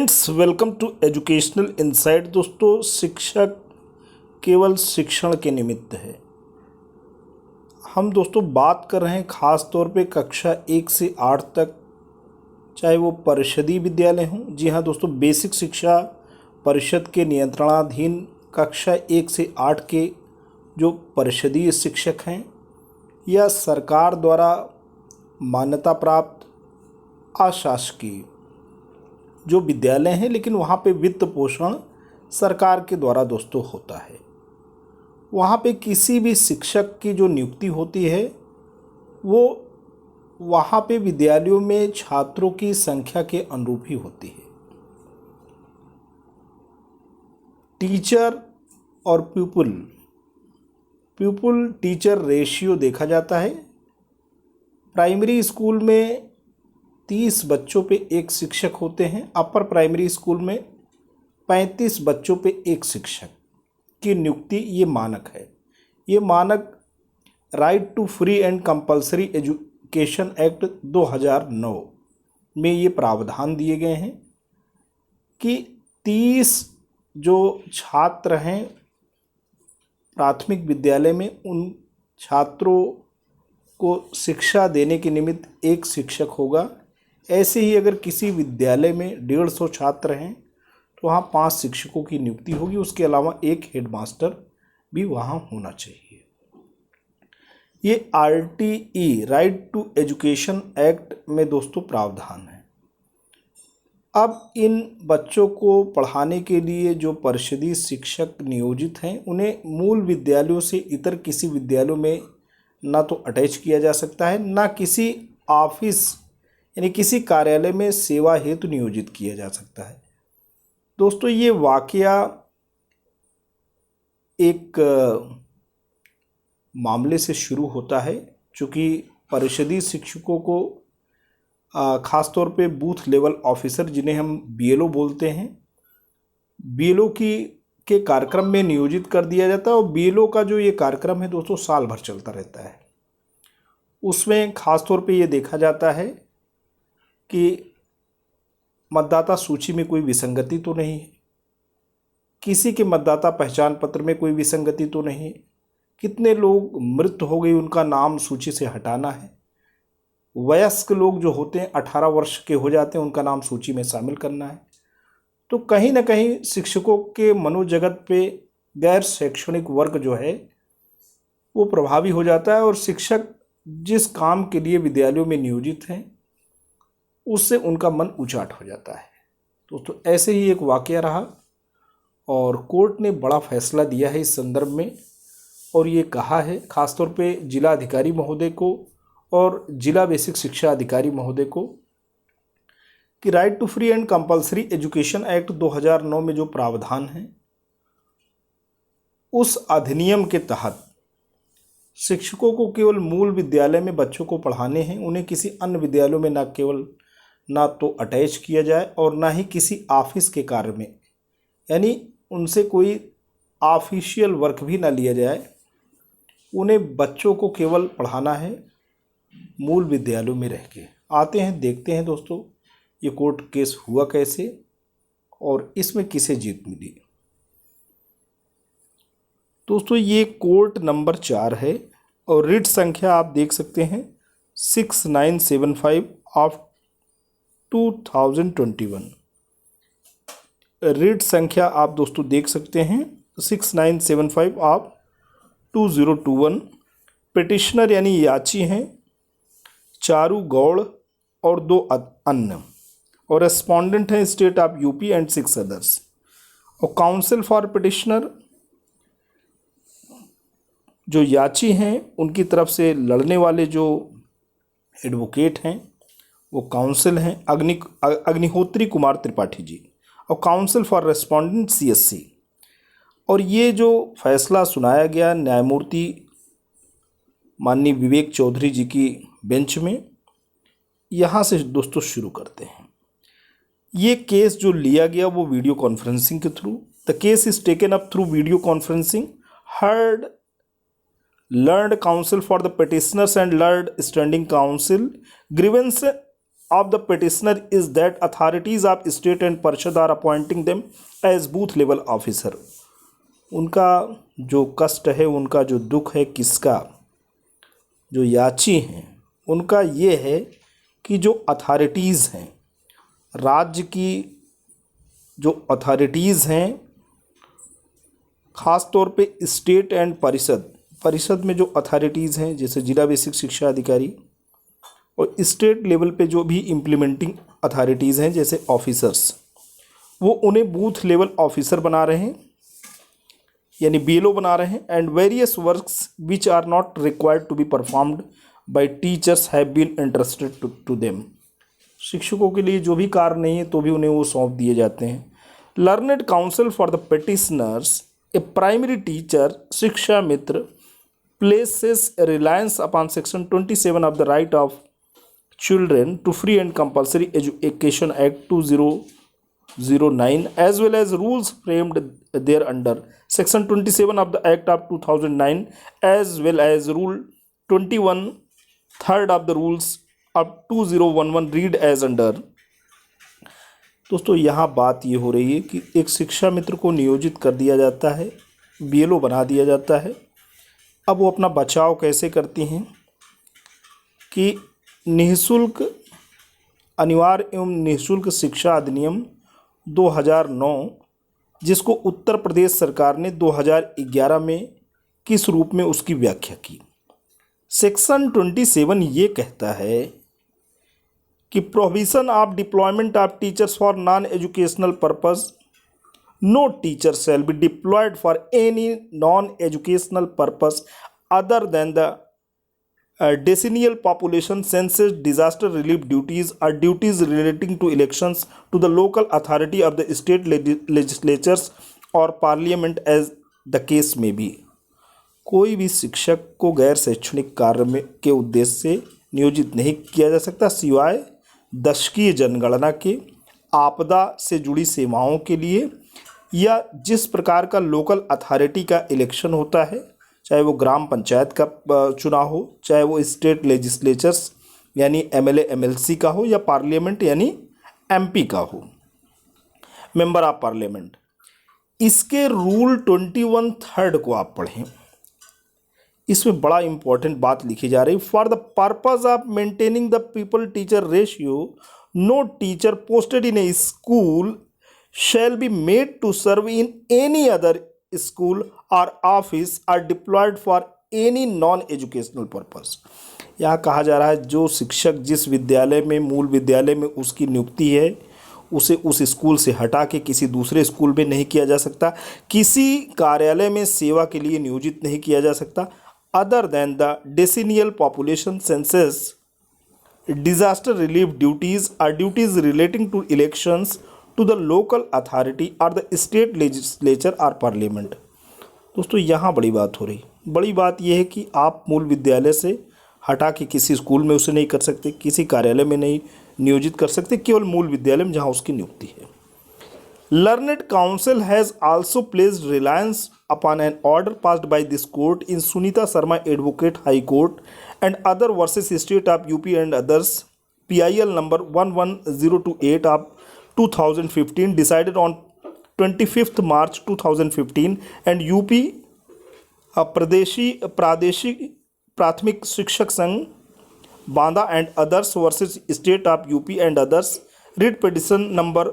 Friends, welcome to educational insight. दोस्तों, शिक्षक केवल शिक्षण के निमित्त है। हम दोस्तों बात कर रहे हैं ख़ास तौर पे कक्षा 1 से 8 तक, चाहे वो परिषदीय विद्यालय हों। जी हाँ दोस्तों, बेसिक शिक्षा परिषद के नियंत्रणाधीन कक्षा 1 से 8 के जो परिषदीय शिक्षक हैं या सरकार द्वारा मान्यता प्राप्त अशासकीय जो विद्यालय हैं, लेकिन वहाँ पे वित्त पोषण सरकार के द्वारा दोस्तों होता है। वहाँ पे किसी भी शिक्षक की जो नियुक्ति होती है वो वहाँ पे विद्यालयों में छात्रों की संख्या के अनुरूप ही होती है। टीचर और प्यूपल टीचर रेशियो देखा जाता है। प्राइमरी स्कूल में 30 बच्चों पे एक शिक्षक होते हैं। अपर प्राइमरी स्कूल में 35 बच्चों पे एक शिक्षक की नियुक्ति ये मानक है। ये मानक right to free and compulsory education act 2009 में ये प्रावधान दिए गए हैं कि 30 जो छात्र हैं प्राथमिक विद्यालय में, उन छात्रों को शिक्षा देने के निमित्त एक शिक्षक होगा। ऐसे ही अगर किसी विद्यालय में 150 छात्र हैं तो वहाँ 5 शिक्षकों की नियुक्ति होगी। उसके अलावा एक हेडमास्टर भी वहाँ होना चाहिए। ये RTE right to education act में दोस्तों प्रावधान है। अब इन बच्चों को पढ़ाने के लिए जो परिषदीय शिक्षक नियोजित हैं, उन्हें मूल विद्यालयों से इतर किसी विद्यालयों में ना तो अटैच किया जा सकता है, ना किसी ऑफिस यानी किसी कार्यालय में सेवा हेतु नियोजित किया जा सकता है। दोस्तों, ये वाकया एक मामले से शुरू होता है, चूँकि परिषदीय शिक्षकों को ख़ास तौर पे बूथ लेवल ऑफिसर, जिन्हें हम BLO बोलते हैं, BLO के कार्यक्रम में नियोजित कर दिया जाता है। और BLO का जो ये कार्यक्रम है दोस्तों साल भर चलता रहता है। उसमें ख़ास तौर पे ये देखा जाता है कि मतदाता सूची में कोई विसंगति तो नहीं है, किसी के मतदाता पहचान पत्र में कोई विसंगति तो नहीं है, कितने लोग मृत हो गए उनका नाम सूची से हटाना है, वयस्क लोग जो होते हैं 18 वर्ष के हो जाते हैं उनका नाम सूची में शामिल करना है। तो कहीं ना कहीं शिक्षकों के मनोजगत पे गैर शैक्षणिक वर्ग जो है वो प्रभावी हो जाता है, और शिक्षक जिस काम के लिए विद्यालयों में नियोजित हैं उससे उनका मन उचाट हो जाता है। तो ऐसे ही एक वाकया रहा, और कोर्ट ने बड़ा फैसला दिया है इस संदर्भ में, और ये कहा है खास तौर पे जिला अधिकारी महोदय को और जिला बेसिक शिक्षा अधिकारी महोदय को कि right to free and compulsory education act 2009 में जो प्रावधान है उस अधिनियम के तहत शिक्षकों को केवल मूल विद्यालय में बच्चों को पढ़ाने हैं। उन्हें किसी अन्य विद्यालयों में ना तो अटैच किया जाए और ना ही किसी ऑफिस के कार्य में, यानी उनसे कोई ऑफिशियल वर्क भी ना लिया जाए। उन्हें बच्चों को केवल पढ़ाना है मूल विद्यालयों में रह के। आते हैं, देखते हैं दोस्तों ये कोर्ट केस हुआ कैसे और इसमें किसे जीत मिली। दोस्तों, ये कोर्ट नंबर 4 है और रिट संख्या आप देख सकते हैं 6975 ऑफ 2021। रिट संख्या आप दोस्तों देख सकते हैं 6975 ऑफ 2021। पिटिशनर यानी याची हैं चारू गौड़ और 2 अन्य, और रेस्पोंडेंट हैं state of UP and 6 others. और काउंसिल फॉर पिटिशनर जो याची हैं उनकी तरफ से लड़ने वाले जो एडवोकेट हैं वो काउंसिल हैं अग्निहोत्री कुमार त्रिपाठी जी, और काउंसिल फॉर रेस्पोंडेंट CSC। और ये जो फैसला सुनाया गया न्यायमूर्ति माननीय विवेक चौधरी जी की बेंच में, यहाँ से दोस्तों शुरू करते हैं। ये केस जो लिया गया वो वीडियो कॉन्फ्रेंसिंग के through. The case is taken up through video conferencing, heard learned counsel for the petitioners and learned standing counsel, grievance of the petitioner is that authorities of state and parishad are appointing them as booth level officer. उनका जो कष्ट है, उनका जो दुख है, किसका, जो याची हैं उनका ये है कि जो अथॉरिटीज़ हैं, राज्य की जो अथॉरिटीज़ हैं, ख़ास तौर पे स्टेट एंड परिषद में जो अथॉरिटीज़ हैं, जैसे जिला बेसिक शिक्षा अधिकारी, और स्टेट लेवल पे जो भी इम्प्लीमेंटिंग अथॉरिटीज़ हैं जैसे ऑफिसर्स, वो उन्हें बूथ लेवल ऑफिसर बना रहे हैं, यानी बीएलओ बना रहे हैं. And various works which are not required to be performed by teachers have been interested to them. शिक्षकों के लिए जो भी कार्य नहीं है तो भी उन्हें वो सौंप दिए जाते हैं. Learned counsel for the petitioners, a primary teacher Shiksha Mitra, places reliance upon section 27 of the right of children to free and compulsory education act 2009 as well as rules framed thereunder, section 27 of the act of 2009 as well as rule 21 third of the rules of 2011 read as under. दोस्तों यहाँ बात ये हो रही है कि एक शिक्षा मित्र को नियोजित कर दिया जाता है, बीएलओ बना दिया जाता है. अब वो अपना बचाव कैसे करती हैं कि निःशुल्क अनिवार्य एवं निःशुल्क शिक्षा अधिनियम 2009, जिसको उत्तर प्रदेश सरकार ने 2011 में किस रूप में उसकी व्याख्या की. सेक्शन 27 ये कहता है कि prohibition of deployment of teachers for non educational purpose, no teacher shall be deployed for any non educational purpose other than the decennial population census, disaster relief duties or duties relating to elections to the local authority of the state legislatures or parliament as the case may be. कोई भी शिक्षक को गैर शैक्षणिक कार्य में के उद्देश्य से नियोजित नहीं किया जा सकता सिवाय दशकीय जनगणना के, आपदा से जुड़ी सेवाओं के लिए, या जिस प्रकार का लोकल अथॉरिटी का इलेक्शन होता है, चाहे वो ग्राम पंचायत का चुनाव हो, चाहे वो स्टेट लेजिस्लेचर्स यानी एमएलए एमएलसी का हो, या पार्लियामेंट यानी एमपी का हो, मेंबर ऑफ पार्लियामेंट. इसके रूल 21 थर्ड को आप पढ़ें. इसमें बड़ा इंपॉर्टेंट बात लिखी जा रही, for the purpose of maintaining the pupil teacher ratio, no teacher posted in a school shall be made to serve in any other school और office are deployed for any non educational purpose. यहाँ कहा जा रहा है जो शिक्षक जिस विद्यालय में, मूल विद्यालय में उसकी नियुक्ति है, उसे उस स्कूल से हटा के किसी दूसरे स्कूल में नहीं किया जा सकता, किसी कार्यालय में सेवा के लिए नियोजित नहीं किया जा सकता, other than the decennial population census, disaster relief duties और duties relating to elections to the local authority और द स्टेट लेजिस्लेचर और पार्लियामेंट. दोस्तों यहाँ बड़ी बात हो रही. बड़ी बात यह है कि आप मूल विद्यालय से हटा के किसी स्कूल में उसे नहीं कर सकते, किसी कार्यालय में नहीं नियोजित कर सकते, केवल मूल विद्यालय में जहाँ उसकी नियुक्ति है. Learned council has also placed reliance upon an order passed by this court in Sunita Sharma advocate high court and other versus state of UP and others, PIL number 11028 of 2015 decided on 25th March 2015 and UP प्रादेशिक प्राथमिक शिक्षक संघ Banda and others versus state of UP and others, writ petition number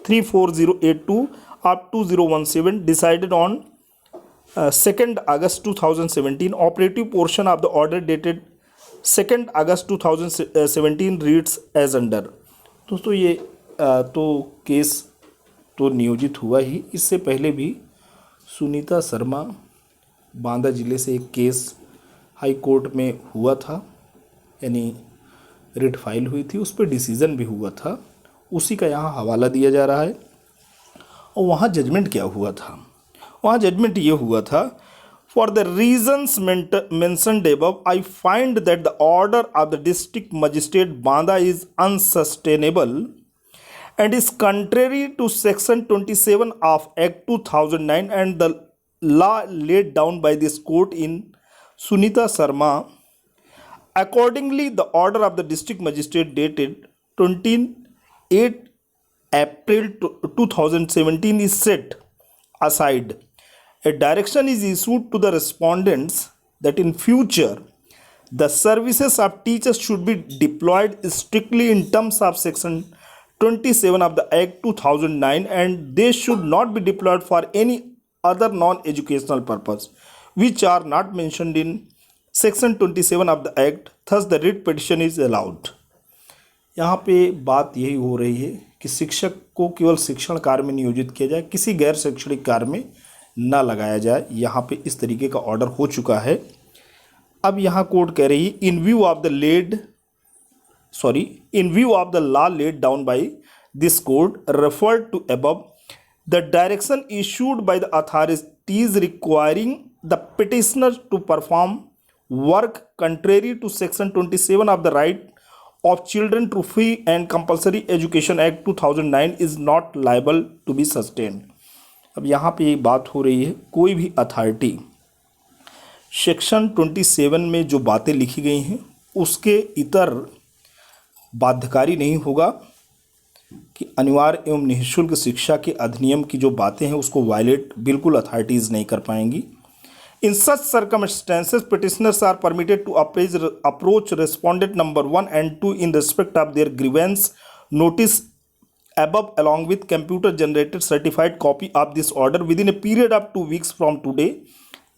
34082 of 2017 decided on 2nd August 2017. Operative portion of the order dated 2nd August 2017 reads as under. दोस्तों ये तो case तो नियोजित हुआ ही. इससे पहले भी सुनीता शर्मा बांदा ज़िले से एक केस हाई कोर्ट में हुआ था, यानी रिट फाइल हुई थी, उस पर डिसीज़न भी हुआ था. उसी का यहाँ हवाला दिया जा रहा है. और वहाँ जजमेंट क्या हुआ था? वहाँ जजमेंट ये हुआ था, for the reasons mentioned above I find that the order of the district magistrate Banda is unsustainable and is contrary to section 27 of Act 2009 and the law laid down by this court in Sunita Sharma. Accordingly, the order of the district magistrate dated 28 April 2017 is set aside. A direction is issued to the respondents that in future the services of teachers should be deployed strictly in terms of section 27 of the Act 2009 and they should not be deployed for any other non-educational purpose which are not mentioned in section 27 of the Act. Thus the writ petition is allowed. यहाँ पे बात यही हो रही है कि शिक्षक को केवल शिक्षण कार्य में नियोजित किया जाए, किसी गैर शैक्षणिक कार्य में ना लगाया जाए। यहाँ पे इस तरीके का ऑर्डर हो चुका है। अब यहाँ कोर्ट कह रही है in view of the law laid down by this court referred to above, the direction issued by the authorities requiring the petitioner to perform work contrary to section 27 of the right of children to free and compulsory education act 2009 is not liable to be sustained. अब यहाँ पे एक बात हो रही है, कोई भी अथॉरिटी सेक्शन 27 में जो बातें लिखी गई हैं उसके इतर बाध्यकारी नहीं होगा कि अनिवार्य एवं निःशुल्क शिक्षा के अधिनियम की जो बातें हैं उसको वायलेट बिल्कुल अथॉरिटीज़ नहीं कर पाएंगी। In such circumstances, petitioners are permitted to approach respondent number 1 and 2 in respect of their grievance notice above along with computer generated certified copy of this order within a period of 2 weeks from today.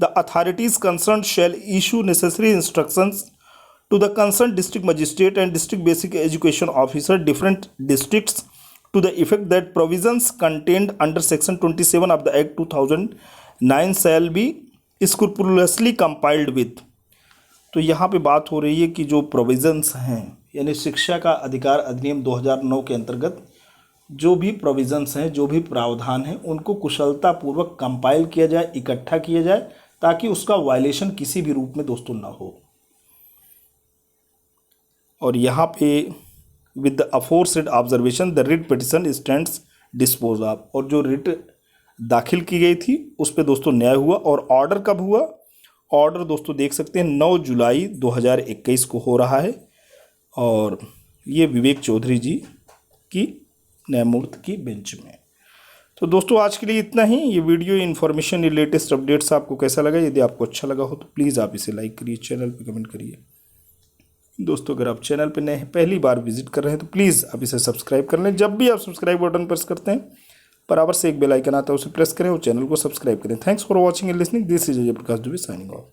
The authorities concerned shall issue necessary instructions to the concerned district magistrate and district basic education officer different districts to the effect that provisions contained under section 27 of the Act 2009 shall be scrupulously complied with. तो यहाँ पे बात हो रही है कि जो provisions हैं यानी शिक्षा का अधिकार अधिनियम 2009 के अंतर्गत जो भी प्रोविज़न्स हैं, जो भी प्रावधान हैं, उनको कुशलतापूर्वक कंपाइल किया जाए, इकट्ठा किया जाए ताकि उसका वायलेशन किसी भी रूप में दोस्तों ना हो। और यहाँ पे with the aforesaid observation the writ petition stands dispose of, और जो रिट दाखिल की गई थी उस पे दोस्तों न्याय हुआ। और ऑर्डर कब हुआ? ऑर्डर दोस्तों देख सकते हैं 9 जुलाई 2021 को हो रहा है और ये विवेक चौधरी जी की न्यायमूर्ति की बेंच में। तो दोस्तों आज के लिए इतना ही। ये वीडियो इन्फॉर्मेशन, ये लेटेस्ट अपडेट्स आपको कैसा लगा? यदि आपको अच्छा लगा हो तो प्लीज़ आप इसे लाइक करिए, चैनल पे कमेंट करिए। दोस्तों अगर आप चैनल पे नए हैं, पहली बार विजिट कर रहे हैं तो प्लीज़ आप इसे सब्सक्राइब कर लें। जब भी आप सब्सक्राइब बटन प्रेस करते हैं बराबर से एक बेल आइकन आता है, उसे प्रेस करें और चैनल को सब्सक्राइब करें। Thanks for watching and listening. This is Ajay Prakash Dubey signing off.